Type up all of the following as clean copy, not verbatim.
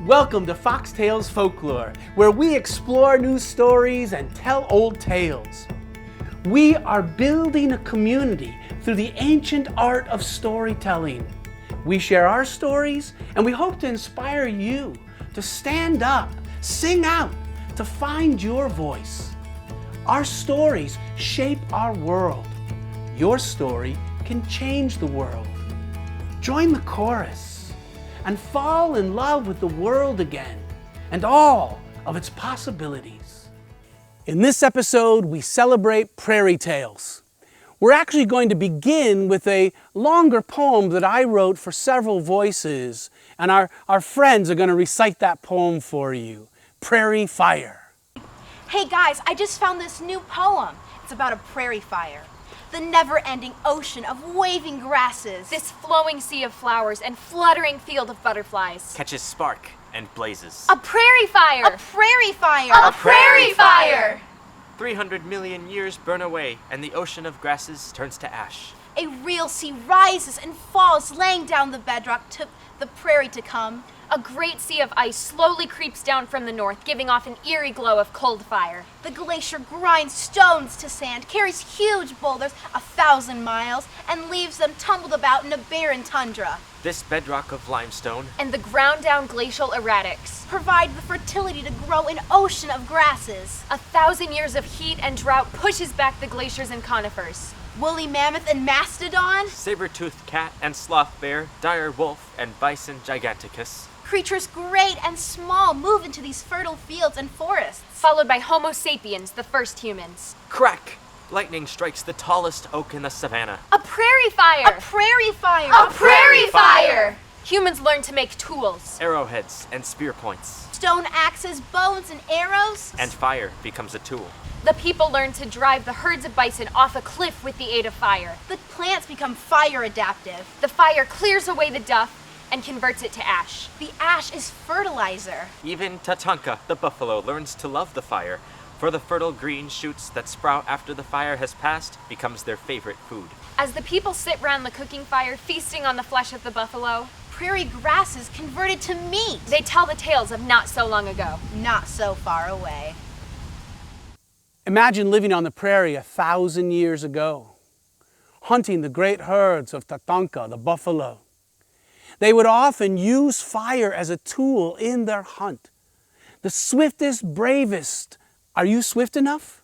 Welcome to Foxtails Folklore, where we explore new stories and tell old tales. We are building a community through the ancient art of storytelling. We share our stories, and we hope to inspire you to stand up, sing out, to find your voice. Our stories shape our world. Your story can change the world. Join the chorus and fall in love with the world again and all of its possibilities. In this episode, we celebrate Prairie Tales. We're actually going to begin with a longer poem that I wrote for several voices, and our friends are going to recite that poem for you. Prairie Fire. Hey guys, I just found this new poem. It's about a prairie fire. The never-ending ocean of waving grasses. This flowing sea of flowers and fluttering field of butterflies. Catches spark and blazes. A prairie fire! A prairie fire! A prairie fire! 300 million years burn away, and the ocean of grasses turns to ash. A real sea rises and falls, laying down the bedrock to the prairie to come. A great sea of ice slowly creeps down from the north, giving off an eerie glow of cold fire. The glacier grinds stones to sand, carries huge boulders 1,000 miles, and leaves them tumbled about in a barren tundra. This bedrock of limestone And the ground-down glacial erratics Provide the fertility to grow an ocean of grasses. 1,000 years of heat and drought pushes back the glaciers and conifers. Woolly mammoth and mastodon, saber-toothed cat and sloth bear, dire wolf and bison giganticus. creatures great and small move into these fertile fields and forests. Followed by Homo sapiens, the first humans. Crack! Lightning strikes the tallest oak in the savannah. A prairie fire! A prairie fire! A prairie fire! Humans learn to make tools. Arrowheads and spear points. Stone axes, bows, and arrows. And fire becomes a tool. The people learn to drive the herds of bison off a cliff with the aid of fire. The plants become fire adaptive. The fire clears away the duff and converts it to ash. The ash is fertilizer. Even Tatanka, the buffalo, learns to love the fire, for the fertile green shoots that sprout after the fire has passed becomes their favorite food. As the people sit round the cooking fire, feasting on the flesh of the buffalo, Prairie grasses converted to meat. they tell the tales of not so long ago. Not so far away. Imagine living on the prairie 1,000 years ago, hunting the great herds of Tatanka, the buffalo. They would often use fire as a tool in their hunt. The swiftest, bravest. Are you swift enough?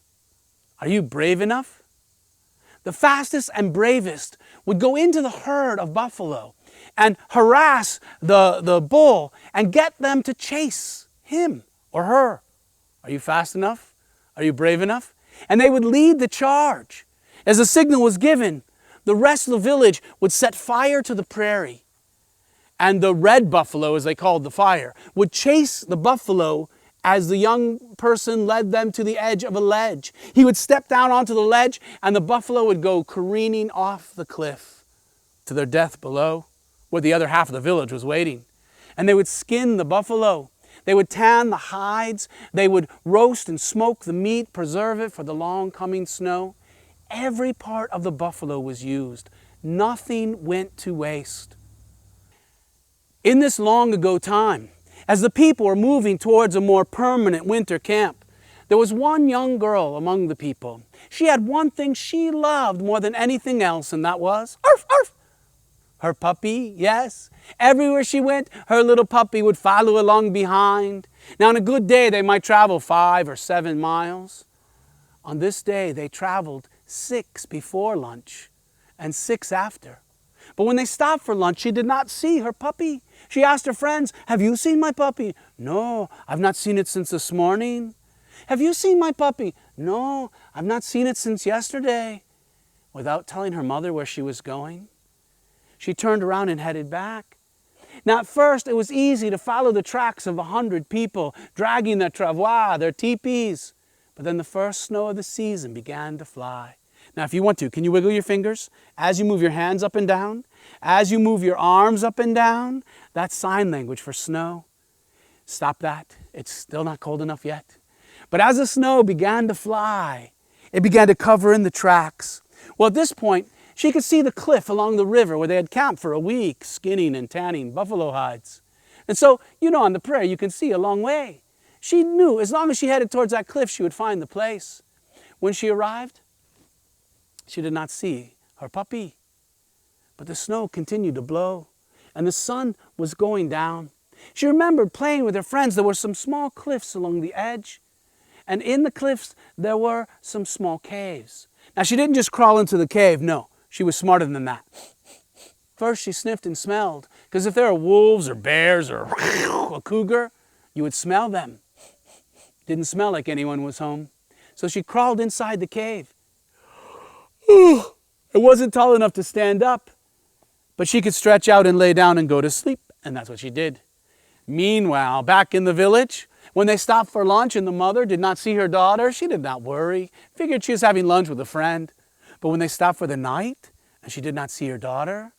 Are you brave enough? The fastest and bravest would go into the herd of buffalo and harass the bull and get them to chase him or her. Are you fast enough? Are you brave enough? And they would lead the charge. As the signal was given, the rest of the village would set fire to the prairie. And the red buffalo, as they called the fire, would chase the buffalo as the young person led them to the edge of a ledge. He would step down onto the ledge and the buffalo would go careening off the cliff to their death below, where the other half of the village was waiting. And they would skin the buffalo. They would tan the hides. They would roast and smoke the meat, preserve it for the long coming snow. Every part of the buffalo was used. Nothing went to waste. In this long ago time, as the people were moving towards a more permanent winter camp, there was one young girl among the people. She had one thing she loved more than anything else, and that was arf, arf. Her puppy, yes. Everywhere she went, her little puppy would follow along behind. Now, on a good day, they might travel 5 or 7 miles. On this day, they traveled 6 before lunch and 6 after. But when they stopped for lunch, she did not see her puppy. She asked her friends, "Have you seen my puppy?" "No, I've not seen it since this morning." "Have you seen my puppy?" "No, I've not seen it since yesterday." Without telling her mother where she was going, she turned around and headed back. Now, at first, it was easy to follow the tracks of 100 people dragging their travois, their teepees. But then the first snow of the season began to fly. Now, if you want to, can you wiggle your fingers as you move your hands up and down? As you move your arms up and down? That's sign language for snow. Stop that. It's still not cold enough yet. But as the snow began to fly, it began to cover in the tracks. Well, at this point, she could see the cliff along the river where they had camped for a week, skinning and tanning buffalo hides. And so, on the prairie, you can see a long way. She knew as long as she headed towards that cliff, she would find the place. When she arrived, she did not see her puppy. But the snow continued to blow, and the sun was going down. She remembered playing with her friends. There were some small cliffs along the edge, and in the cliffs, there were some small caves. Now, she didn't just crawl into the cave. No, she was smarter than that. First, she sniffed and smelled, because if there are wolves or bears or a cougar, you would smell them. Didn't smell like anyone was home. So she crawled inside the cave. It wasn't tall enough to stand up, but she could stretch out and lay down and go to sleep, and that's what she did. Meanwhile, back in the village, when they stopped for lunch and the mother did not see her daughter, she did not worry. Figured she was having lunch with a friend. But when they stopped for the night and she did not see her daughter,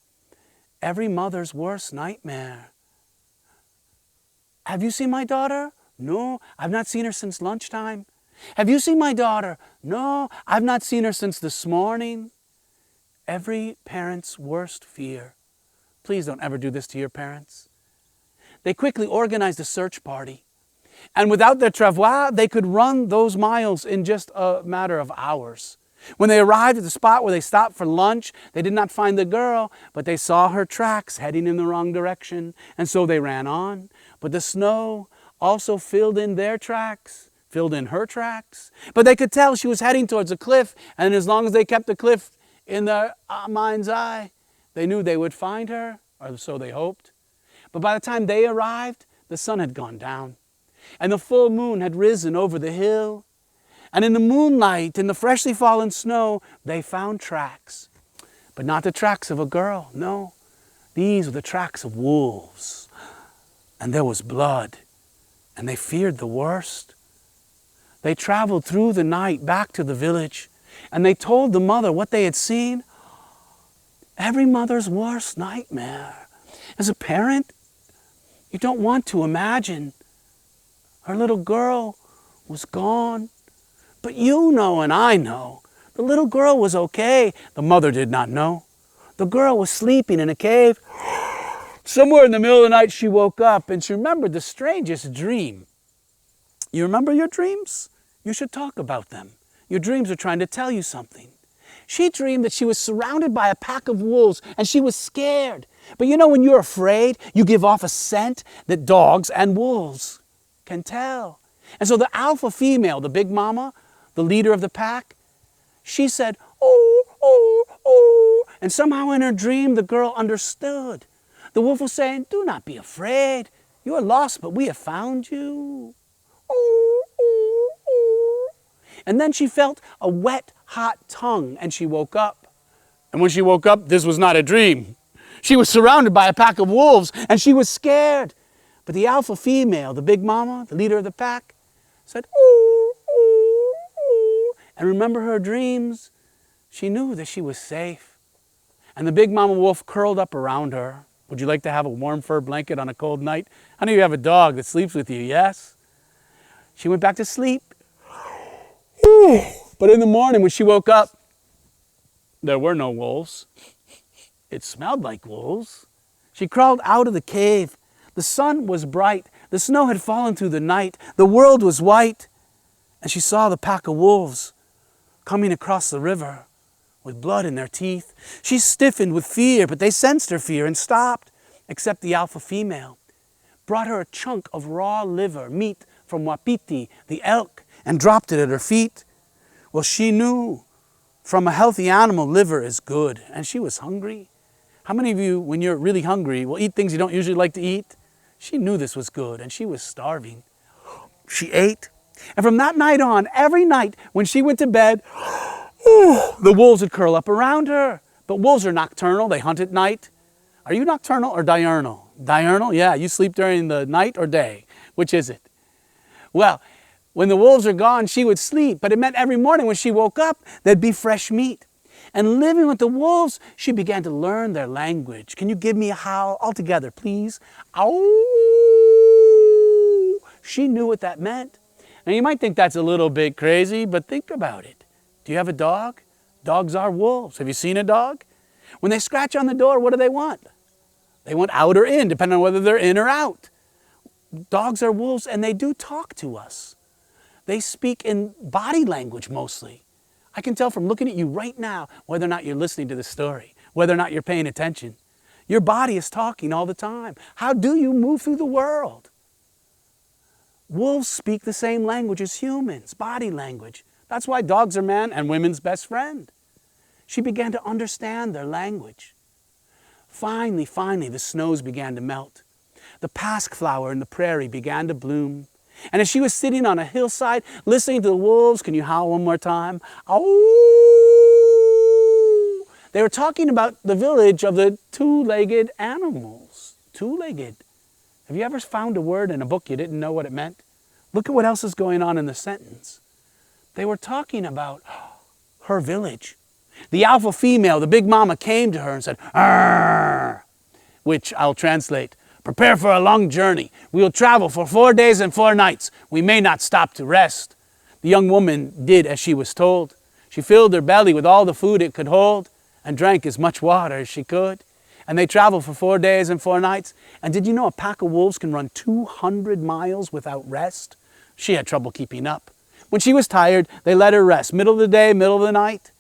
every mother's worst nightmare. Have you seen my daughter? No, I've not seen her since lunchtime. Have you seen my daughter? No, I've not seen her since this morning. Every parent's worst fear. Please don't ever do this to your parents. They quickly organized a search party. And without their travois, they could run those miles in just a matter of hours. When they arrived at the spot where they stopped for lunch, they did not find the girl, but they saw her tracks heading in the wrong direction, and so they ran on. But the snow also filled in their tracks, filled in her tracks. But they could tell she was heading towards a cliff, and as long as they kept the cliff in their mind's eye, they knew they would find her, or so they hoped. But by the time they arrived, the sun had gone down, and the full moon had risen over the hill. And in the moonlight, in the freshly fallen snow, they found tracks. But not the tracks of a girl, no. These were the tracks of wolves. And there was blood, and they feared the worst. They traveled through the night back to the village, and they told the mother what they had seen. Every mother's worst nightmare. As a parent, you don't want to imagine. Her little girl was gone. But you know and I know, the little girl was okay. The mother did not know. The girl was sleeping in a cave. Somewhere in the middle of the night, she woke up and she remembered the strangest dream. You remember your dreams? You should talk about them. Your dreams are trying to tell you something. She dreamed that she was surrounded by a pack of wolves and she was scared. But you know, when you're afraid, you give off a scent that dogs and wolves can tell. And so the alpha female, the big mama, the leader of the pack, she said, "Oh, oh, oh." And somehow in her dream, the girl understood. The wolf was saying, "Do not be afraid. You are lost, but we have found you." Oh, oh, oh. And then she felt a wet, hot tongue, and she woke up. And when she woke up, this was not a dream. She was surrounded by a pack of wolves, and she was scared. But the alpha female, the big mama, the leader of the pack, said, "Ooh, ooh, ooh." And remember her dreams. She knew that she was safe. And the big mama wolf curled up around her. Would you like to have a warm fur blanket on a cold night? How many of you have a dog that sleeps with you? Yes? She went back to sleep. But in the morning when she woke up, there were no wolves. It smelled like wolves. She crawled out of the cave. The sun was bright. The snow had fallen through the night. The world was white. And she saw the pack of wolves coming across the river with blood in their teeth. She stiffened with fear, but they sensed her fear and stopped, except the alpha female. Brought her a chunk of raw liver, meat from wapiti, the elk, and dropped it at her feet. Well, she knew from a healthy animal, liver is good, and she was hungry. How many of you, when you're really hungry, will eat things you don't usually like to eat? She knew this was good, and she was starving. She ate, and from that night on, every night when she went to bed, the wolves would curl up around her. But wolves are nocturnal, they hunt at night. Are you nocturnal or diurnal? Diurnal, yeah, you sleep during the night or day. Which is it? Well, when the wolves are gone, she would sleep, but it meant every morning when she woke up, there'd be fresh meat. And living with the wolves, she began to learn their language. Can you give me a howl all together, please? Ow! She knew what that meant. Now you might think that's a little bit crazy, but think about it. Do you have a dog? Dogs are wolves. Have you seen a dog? When they scratch on the door, what do they want? They want out or in, depending on whether they're in or out. Dogs are wolves, and they do talk to us. They speak in body language mostly. I can tell from looking at you right now whether or not you're listening to the story, whether or not you're paying attention. Your body is talking all the time. How do you move through the world? Wolves speak the same language as humans, body language. That's why dogs are man and women's best friend. She began to understand their language. Finally, the snows began to melt. The pasque flower in the prairie began to bloom. And as she was sitting on a hillside, listening to the wolves, can you howl one more time? Ow! They were talking about the village of the two-legged animals. Two-legged. Have you ever found a word in a book you didn't know what it meant? Look at what else is going on in the sentence. They were talking about her village. The alpha female, the big mama, came to her and said, "Arr!" Which I'll translate. Prepare for a long journey. We will travel for 4 days and 4 nights. We may not stop to rest. The young woman did as she was told. She filled her belly with all the food it could hold and drank as much water as she could. And they traveled for 4 days and 4 nights. And did you know a pack of wolves can run 200 miles without rest? She had trouble keeping up. When she was tired, they let her rest. Middle of the day, middle of the night.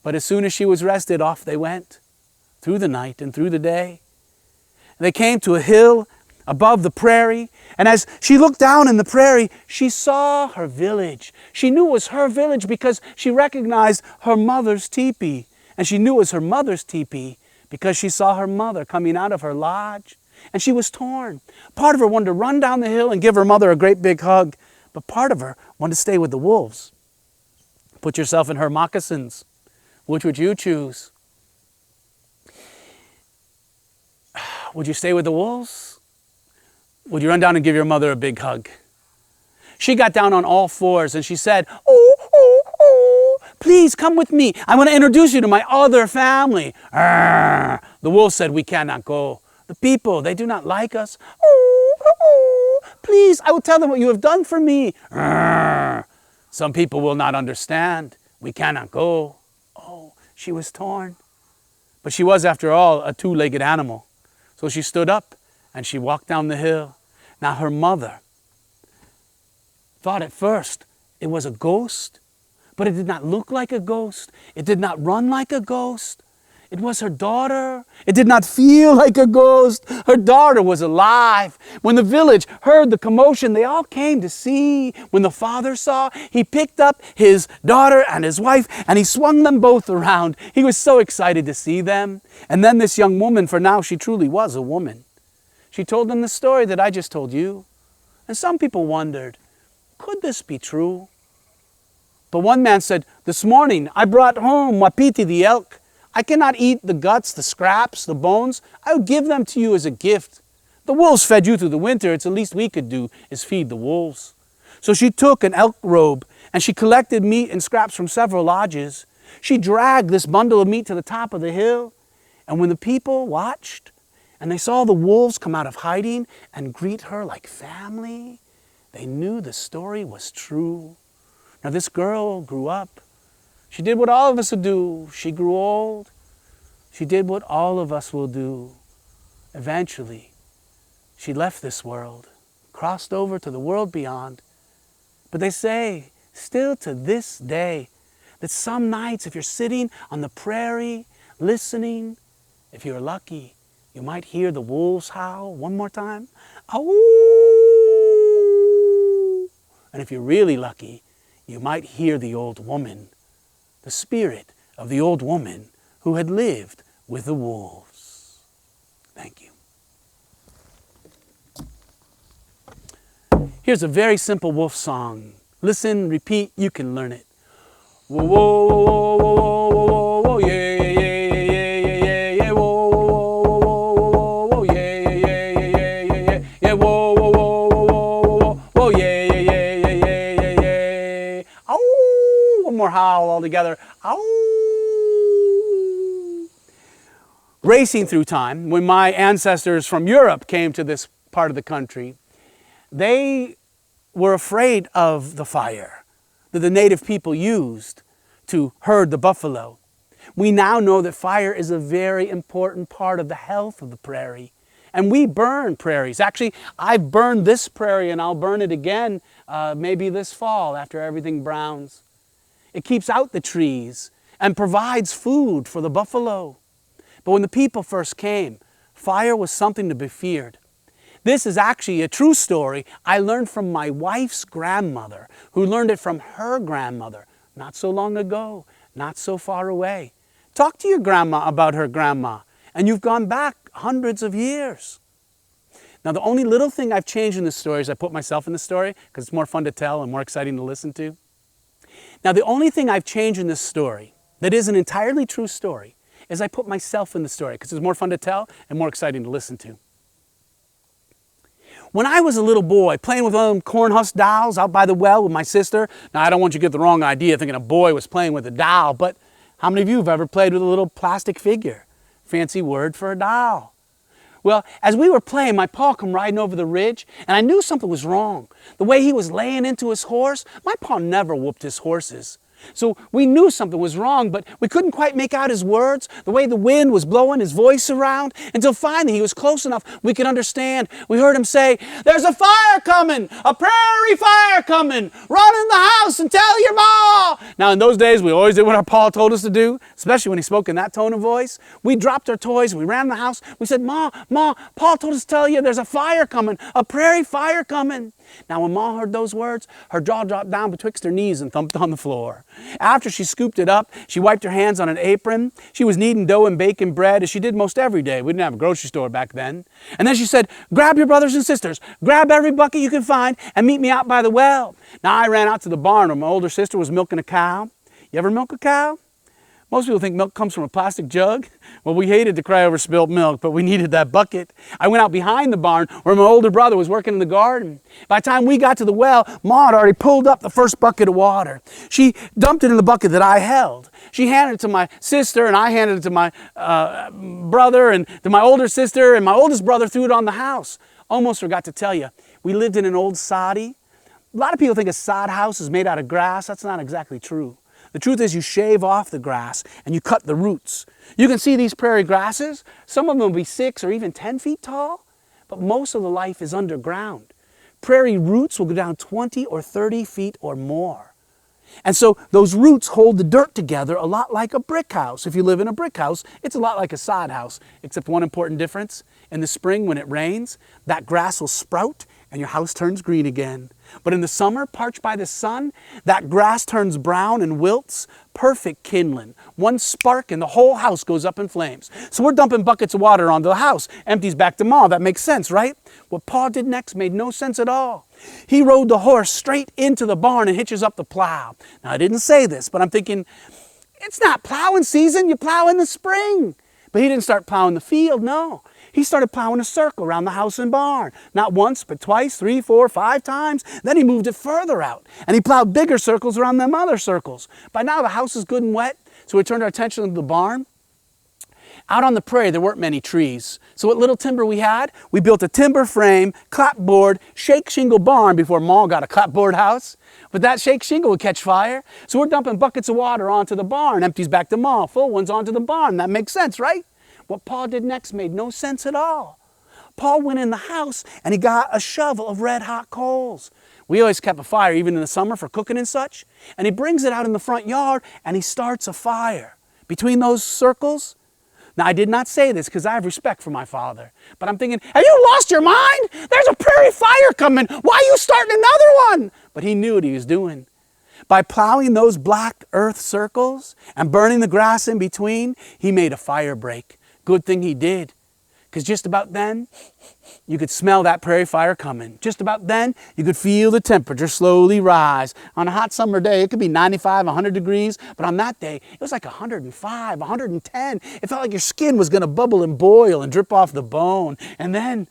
But as soon as she was rested, off they went. Through the night and through the day. They came to a hill above the prairie, and as she looked down in the prairie, she saw her village. She knew it was her village because she recognized her mother's teepee, and she knew it was her mother's teepee because she saw her mother coming out of her lodge, and she was torn. Part of her wanted to run down the hill and give her mother a great big hug, but part of her wanted to stay with the wolves. Put yourself in her moccasins. Which would you choose? Would you stay with the wolves? Would you run down and give your mother a big hug? She got down on all fours and she said, "Oh, please come with me. I want to introduce you to my other family." Arr! The wolf said, "We cannot go. The people, they do not like us. Oh, please, I will tell them what you have done for me." Arr! Some people will not understand. We cannot go. Oh, she was torn. But she was, after all, a two-legged animal. So she stood up and she walked down the hill. Now her mother thought at first it was a ghost, but it did not look like a ghost. It did not run like a ghost. It was her daughter. It did not feel like a ghost. Her daughter was alive. When the village heard the commotion, they all came to see. When the father saw, he picked up his daughter and his wife and he swung them both around. He was so excited to see them. And then this young woman, for now she truly was a woman, she told them the story that I just told you. And some people wondered, could this be true? But one man said, "This morning I brought home Wapiti the elk. I cannot eat the guts, the scraps, the bones. I will give them to you as a gift. The wolves fed you through the winter. It's the least we could do is feed the wolves." So she took an elk robe and she collected meat and scraps from several lodges. She dragged this bundle of meat to the top of the hill. And when the people watched and they saw the wolves come out of hiding and greet her like family, they knew the story was true. Now this girl grew up. She did what all of us would do. She grew old. She did what all of us will do. Eventually, she left this world, crossed over to the world beyond. But they say, still to this day, that some nights if you're sitting on the prairie, listening, if you're lucky, you might hear the wolves howl one more time. Ow! And if you're really lucky, you might hear the old woman, the spirit of the old woman who had lived with the wolves. Thank you. Here's a very simple wolf song. Listen, repeat, you can learn it. Whoa, whoa, whoa, whoa, whoa, whoa, whoa, yeah, yeah, yeah, yeah, yeah, yeah, whoa, whoa, whoa, whoa, whoa, yeah, yeah, yeah, yeah, yeah, yeah, whoa, whoa, whoa, whoa, whoa, whoa, yeah, yeah, yeah, yeah, yeah, yeah, yeah. Ow! One more howl all together. Ow! Racing through time, when my ancestors from Europe came to this part of the country, they were afraid of the fire that the native people used to herd the buffalo. We now know that fire is a very important part of the health of the prairie. And we burn prairies. Actually, I've burned this prairie and I'll burn it again maybe this fall after everything browns. It keeps out the trees and provides food for the buffalo. But when the people first came, fire was something to be feared. This is actually a true story I learned from my wife's grandmother, who learned it from her grandmother not so long ago, not so far away. Talk to your grandma about her grandma, and you've gone back hundreds of years. Now, the only little thing I've changed in this story is I put myself in the story because it's more fun to tell and more exciting to listen to. Now, the only thing I've changed in this story that is an entirely true story is I put myself in the story because it's more fun to tell and more exciting to listen to. When I was a little boy playing with corn husk dolls out by the well with my sister, now I don't want you to get the wrong idea thinking a boy was playing with a doll, but how many of you have ever played with a little plastic figure? Fancy word for a doll. Well, as we were playing, my pa come riding over the ridge, and I knew something was wrong. The way he was laying into his horse, my pa never whooped his horses. So we knew something was wrong, but we couldn't quite make out his words, the way the wind was blowing his voice around, until finally he was close enough we could understand. We heard him say, "There's a fire coming, a prairie fire coming. Run in the house and tell your ma." Now in those days, we always did what our pa told us to do, especially when he spoke in that tone of voice. We dropped our toys, we ran in the house, we said, "Ma, Pa told us to tell you there's a fire coming, a prairie fire coming." Now when Ma heard those words, her jaw dropped down betwixt her knees and thumped on the floor. After she scooped it up, she wiped her hands on an apron. She was kneading dough and baking bread as she did most every day. We didn't have a grocery store back then. And then she said, "Grab your brothers and sisters, grab every bucket you can find and meet me out by the well." Now I ran out to the barn where my older sister was milking a cow. You ever milk a cow? Most people think milk comes from a plastic jug. Well, we hated to cry over spilled milk, but we needed that bucket. I went out behind the barn where my older brother was working in the garden. By the time we got to the well, Ma had already pulled up the first bucket of water. She dumped it in the bucket that I held. She handed it to my sister, and I handed it to my brother and to my older sister, and my oldest brother threw it on the house. Almost forgot to tell you, we lived in an old soddy. A lot of people think a sod house is made out of grass. That's not exactly true. The truth is you shave off the grass and you cut the roots. You can see these prairie grasses. Some of them will be 6 or even 10 feet tall, but most of the life is underground. Prairie roots will go down 20 or 30 feet or more. And so those roots hold the dirt together a lot like a brick house. If you live in a brick house, it's a lot like a sod house, except one important difference. In the spring when it rains, that grass will sprout and your house turns green again. But in the summer, parched by the sun, that grass turns brown and wilts. Perfect kindling. One spark and the whole house goes up in flames. So we're dumping buckets of water onto the house, empties back to Ma. That makes sense, right? What Pa did next made no sense at all. He rode the horse straight into the barn and hitches up the plow. Now, I didn't say this, but I'm thinking, it's not plowing season. You plow in the spring. But he didn't start plowing the field, no. He started plowing a circle around the house and barn. Not once, but twice, 3, 4, 5 times. Then he moved it further out. And he plowed bigger circles around them other circles. By now the house is good and wet, so we turned our attention to the barn. Out on the prairie, there weren't many trees. So what little timber we had, we built a timber frame, clapboard, shake shingle barn before Ma got a clapboard house. But that shake shingle would catch fire. So we're dumping buckets of water onto the barn, empties back to Ma, full ones onto the barn. That makes sense, right? What Pa did next made no sense at all. Pa went in the house and he got a shovel of red hot coals. We always kept a fire even in the summer for cooking and such. And he brings it out in the front yard and he starts a fire. Between those circles, now I did not say this because I have respect for my father, but I'm thinking, have you lost your mind? There's a prairie fire coming. Why are you starting another one? But he knew what he was doing. By plowing those black earth circles and burning the grass in between, he made a fire break. Good thing he did, because just about then, you could smell that prairie fire coming. Just about then, you could feel the temperature slowly rise. On a hot summer day, it could be 95, 100 degrees, but on that day, it was like 105, 110. It felt like your skin was going to bubble and boil and drip off the bone. And then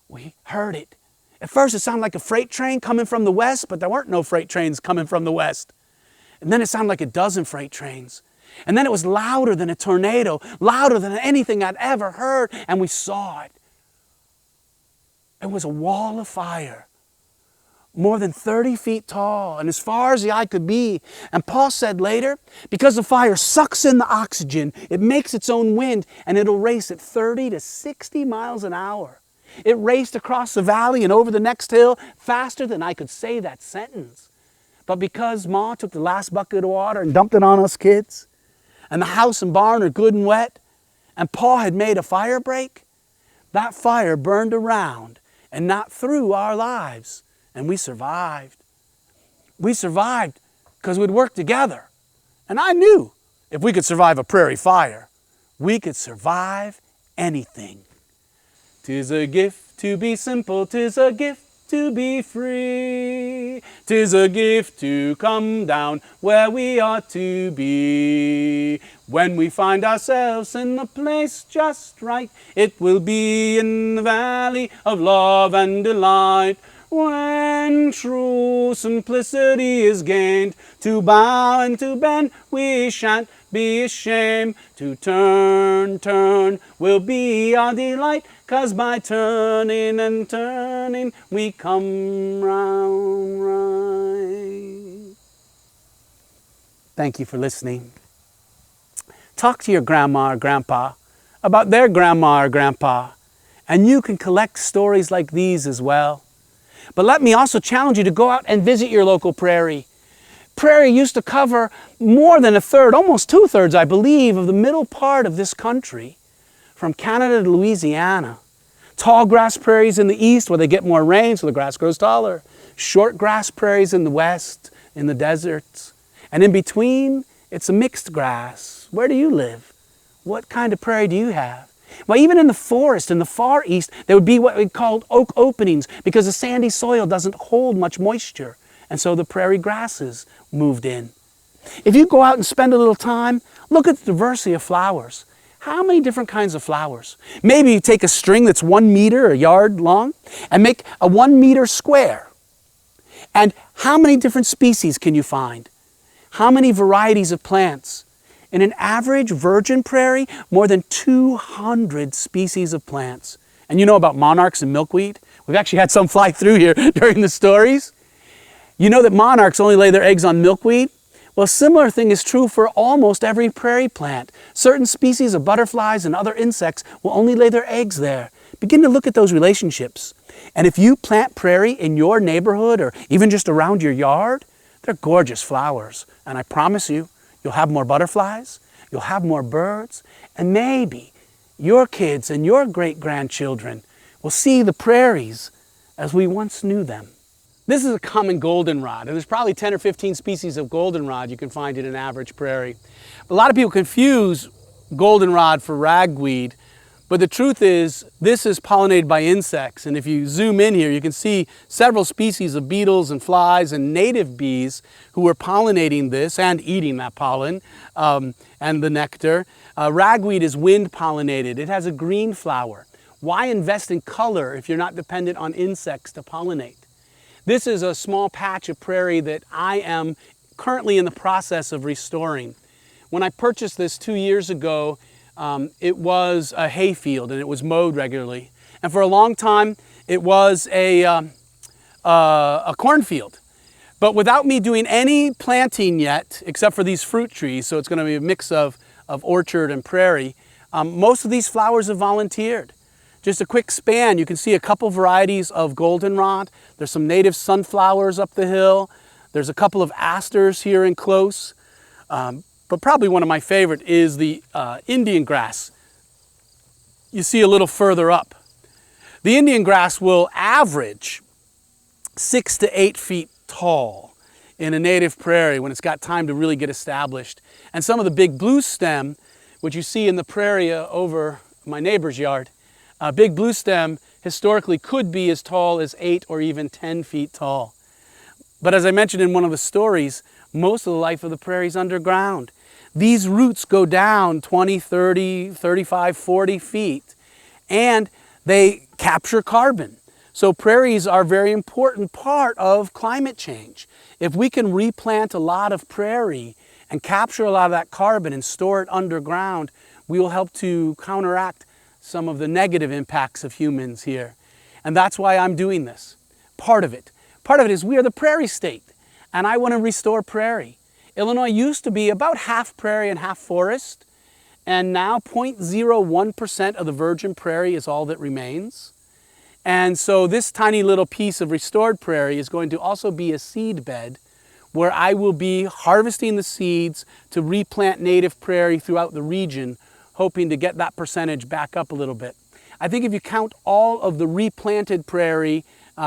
we heard it. At first, it sounded like a freight train coming from the west, but there weren't no freight trains coming from the west. And then it sounded like a dozen freight trains. And then it was louder than a tornado, louder than anything I'd ever heard, and we saw it. It was a wall of fire. more than 30 feet tall and as far as the eye could be. And Paul said later, because the fire sucks in the oxygen, it makes its own wind, and it'll race at 30 to 60 miles an hour. It raced across the valley and over the next hill faster than I could say that sentence. But because Ma took the last bucket of water and dumped it on us kids, and the house and barn are good and wet, and Paul had made a fire break, that fire burned around and not through our lives, and we survived. We survived because we'd worked together. And I knew if we could survive a prairie fire, we could survive anything. 'Tis a gift to be simple, 'tis a gift to be free. 'Tis a gift to come down where we ought to be. When we find ourselves in the place just right, it will be in the valley of love and delight. When true simplicity is gained, to bow and to bend we shan't be ashamed. To turn will be our delight, 'cause by turning and turning we come round right. Thank you for listening. Talk to your grandma or grandpa about their grandma or grandpa, and you can collect stories like these as well. But let me also challenge you to go out and visit your local prairie. Prairie used to cover more than a third, almost 2/3, I believe, of the middle part of this country, from Canada to Louisiana. Tall grass prairies in the east where they get more rain, so the grass grows taller. Short grass prairies in the west, in the deserts. And in between, it's a mixed grass. Where do you live? What kind of prairie do you have? Well, even in the forest in the far east, there would be what we called oak openings because the sandy soil doesn't hold much moisture. And so the prairie grasses moved in. If you go out and spend a little time, look at the diversity of flowers. How many different kinds of flowers? Maybe you take a string that's 1 meter, a yard long, and make a 1 meter square. And how many different species can you find? How many varieties of plants? In an average virgin prairie, more than 200 species of plants. And you know about monarchs and milkweed? We've actually had some fly through here during the stories. You know that monarchs only lay their eggs on milkweed? Well, a similar thing is true for almost every prairie plant. Certain species of butterflies and other insects will only lay their eggs there. Begin to look at those relationships. And if you plant prairie in your neighborhood or even just around your yard, they're gorgeous flowers. And I promise you, you'll have more butterflies, you'll have more birds, and maybe your kids and your great-grandchildren will see the prairies as we once knew them. This is a common goldenrod, and there's probably 10 or 15 species of goldenrod you can find in an average prairie. A lot of people confuse goldenrod for ragweed, but the truth is this is pollinated by insects, and if you zoom in here you can see several species of beetles and flies and native bees who are pollinating this and eating that pollen and the nectar. Ragweed is wind pollinated. It has a green flower. Why invest in color if you're not dependent on insects to pollinate? This is a small patch of prairie that I am currently in the process of restoring. When I purchased this 2 years ago, it was a hay field and it was mowed regularly. And for a long time, it was a cornfield. But without me doing any planting yet, except for these fruit trees, so it's going to be a mix of orchard and prairie, most of these flowers have volunteered. Just a quick span, you can see a couple varieties of goldenrod. There's some native sunflowers up the hill. There's a couple of asters here in close. But probably one of my favorite is the Indian grass. You see a little further up. The Indian grass will average 6 to 8 feet tall in a native prairie when it's got time to really get established. And some of the big blue stem, which you see in the prairie over my neighbor's yard, big blue stem historically could be as tall as 8 or even 10 feet tall. But as I mentioned in one of the stories, most of the life of the prairie is underground. These roots go down 20, 30, 35, 40 feet, and they capture carbon. So prairies are a very important part of climate change. If we can replant a lot of prairie and capture a lot of that carbon and store it underground, we will help to counteract some of the negative impacts of humans here. And that's why I'm doing this. Part of it Part of it is we are the prairie state, and I want to restore prairie. Illinois used to be about half prairie and half forest, and now 0.01% of the virgin prairie is all that remains. And so this tiny little piece of restored prairie is going to also be a seed bed where I will be harvesting the seeds to replant native prairie throughout the region, hoping to get that percentage back up a little bit. I think if you count all of the replanted prairie,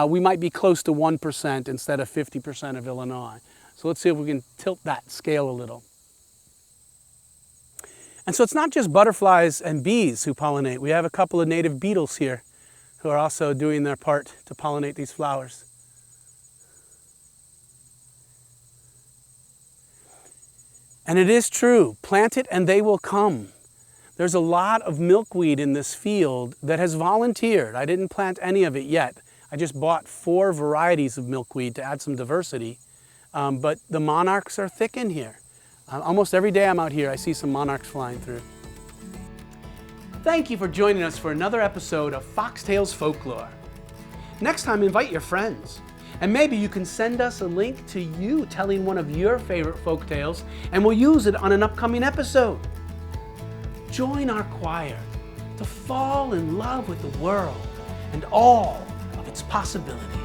we might be close to 1% instead of 50% of Illinois. So let's see if we can tilt that scale a little. And so it's not just butterflies and bees who pollinate. We have a couple of native beetles here who are also doing their part to pollinate these flowers. And it is true, plant it and they will come. There's a lot of milkweed in this field that has volunteered. I didn't plant any of it yet. I just bought 4 varieties of milkweed to add some diversity. But the monarchs are thick in here. Almost every day I'm out here, I see some monarchs flying through. Thank you for joining us for another episode of Foxtails Folklore. Next time, invite your friends. And maybe you can send us a link to you telling one of your favorite folk tales, and we'll use it on an upcoming episode. Join our choir to fall in love with the world and all of its possibilities.